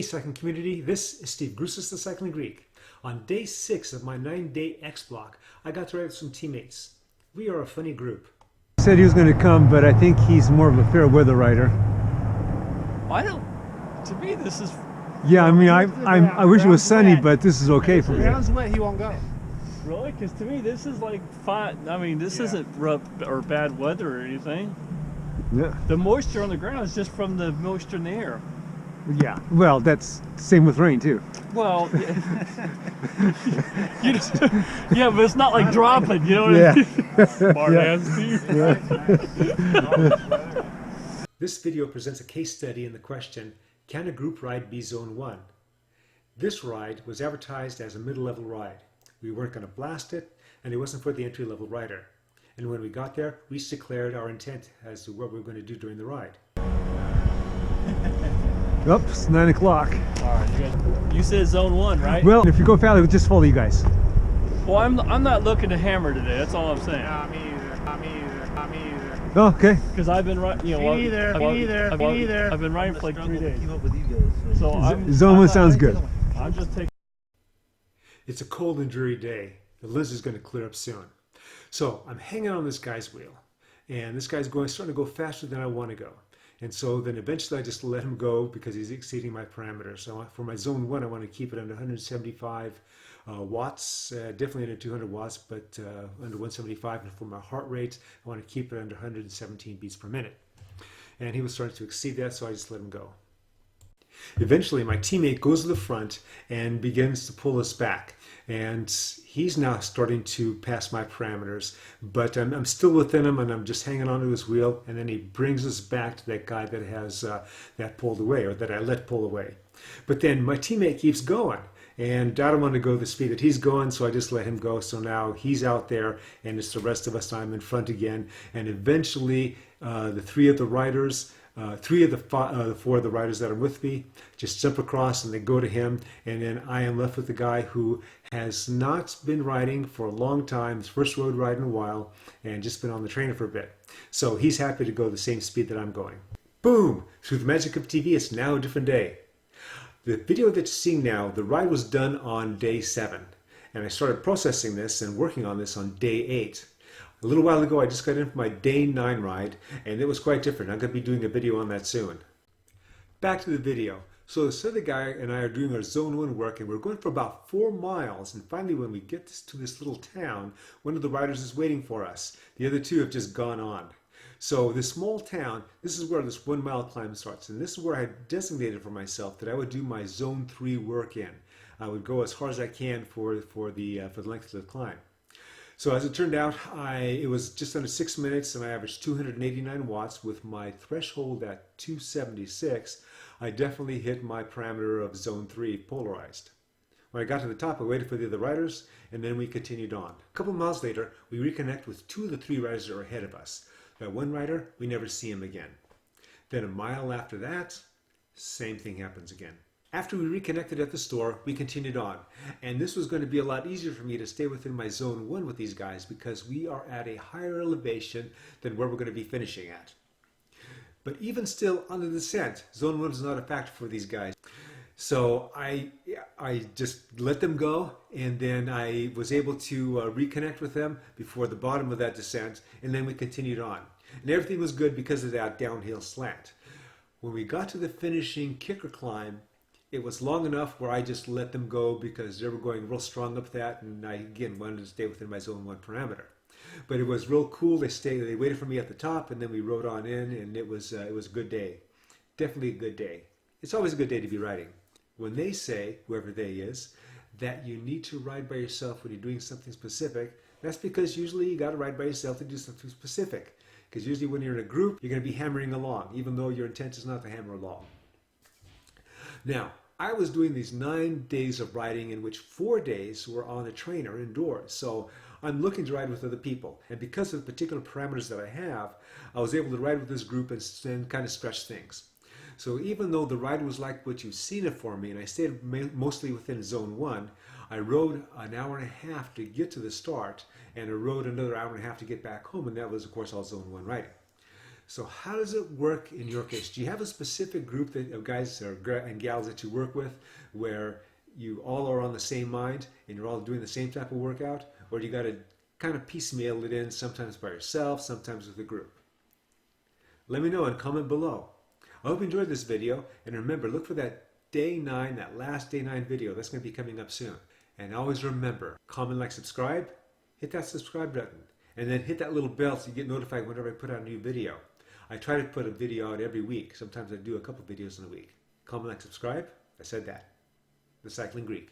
cycling community, this is Steve Grusis, the Cycling Greek. On day 6 of my 9-day X block, I got to ride with some teammates. We are a funny group. He said he was going to come, but I think he's more of a fair weather rider. To me this is... Yeah, I mean, I wish it was sunny, but this is okay for me. If the ground's wet, he won't go. Really? Because to me this is like fine. I mean, this isn't rough or bad weather or anything. Yeah. The moisture on the ground is just from the moisture in the air. Yeah, well, that's same with rain too. Well, yeah, but it's not like dropping, you know what I mean? Smart ass Steve. This video presents a case study in the question, can a group ride be Zone 1? This ride was advertised as a mid-level ride. We weren't going to blast it, and it wasn't for the entry-level rider. And when we got there, we declared our intent as to what we were going to do during the ride. Oh, it's 9 o'clock. Alright, you said Zone 1, right? Well, if you go fast, we'll just follow you guys. Well, I'm not looking to hammer today, that's all I'm saying. Nah, me either. Oh, okay. Because I've been riding, you know, I've been riding for like 3 days. So Zone 1 sounds good. I'm just taking... It's a cold and dreary day. The Liz is going to clear up soon. So I'm hanging on this guy's wheel, and this guy's starting to go faster than I want to go. And so then eventually I just let him go because he's exceeding my parameters. So for my Zone 1, I want to keep it under 175 watts, definitely under 200 watts, but under 175. And for my heart rate, I want to keep it under 117 beats per minute. And he was starting to exceed that, so I just let him go. Eventually, my teammate goes to the front and begins to pull us back. And he's now starting to pass my parameters, but I'm still within him, and I'm just hanging onto his wheel. And then he brings us back to that guy that has that pulled away, or that I let pull away. But then my teammate keeps going, and I don't want to go the speed that he's going, so I just let him go. So now he's out there, and it's the rest of us. I'm in front again, and eventually the three of the four of the riders that are with me just jump across and they go to him, and then I am left with the guy who has not been riding for a long time, his first road ride in a while, and just been on the trainer for a bit. So he's happy to go the same speed that I'm going. Boom! Through the magic of TV, it's now a different day. The video that you're seeing now, the ride was done on day 7, and I started processing this and working on this on day 8. A little while ago, I just got in for my day 9 ride, and it was quite different. I'm going to be doing a video on that soon. Back to the video. So this other guy and I are doing our Zone 1 work, and we're going for about 4 miles. And finally, when we get to this little town, one of the riders is waiting for us. The other 2 have just gone on. So this small town, this is where this 1 mile climb starts. And this is where I designated for myself that I would do my Zone 3 work in. I would go as hard as I can for the length of the climb. So as it turned out, it was just under 6 minutes, and I averaged 289 watts with my threshold at 276. I definitely hit my parameter of Zone 3 polarized. When I got to the top, I waited for the other riders, and then we continued on. A couple miles later, we reconnect with 2 of the 3 riders that are ahead of us. That one rider, we never see him again. Then a mile after that, same thing happens again. After we reconnected at the store, we continued on. And this was going to be a lot easier for me to stay within my Zone 1 with these guys because we are at a higher elevation than where we're going to be finishing at. But even still, on the descent, Zone 1 is not a factor for these guys. So I just let them go, and then I was able to reconnect with them before the bottom of that descent, and then we continued on. And everything was good because of that downhill slant. When we got to the finishing kicker climb, it was long enough where I just let them go because they were going real strong up that, and I again wanted to stay within my Zone 1 parameter. But it was real cool. They waited for me at the top, and then we rode on in, and it was a good day. Definitely a good day. It's always a good day to be riding. When they say, whoever they is, that you need to ride by yourself when you're doing something specific, that's because usually you got to ride by yourself to do something specific. Because usually when you're in a group, you're going to be hammering along, even though your intent is not to hammer along. Now, I was doing these 9 days of riding in which 4 days were on a trainer indoors. So I'm looking to ride with other people. And because of the particular parameters that I have, I was able to ride with this group and kind of stretch things. So even though the ride was like what you've seen it for me, and I stayed mostly within Zone 1, I rode an hour and a half to get to the start, and I rode another hour and a half to get back home, and that was, of course, all Zone 1 riding. So how does it work in your case? Do you have a specific group of guys and gals that you work with where you all are on the same mind and you're all doing the same type of workout? Or do you got to kind of piecemeal it in, sometimes by yourself, sometimes with a group? Let me know and comment below. I hope you enjoyed this video, and remember, look for that day 9, that last day 9 video. That's going to be coming up soon. And always remember, comment, like, subscribe, hit that subscribe button, and then hit that little bell so you get notified whenever I put out a new video. I try to put a video out every week. Sometimes I do a couple videos in a week. Comment, like, subscribe. I said that. The Cycling Greek.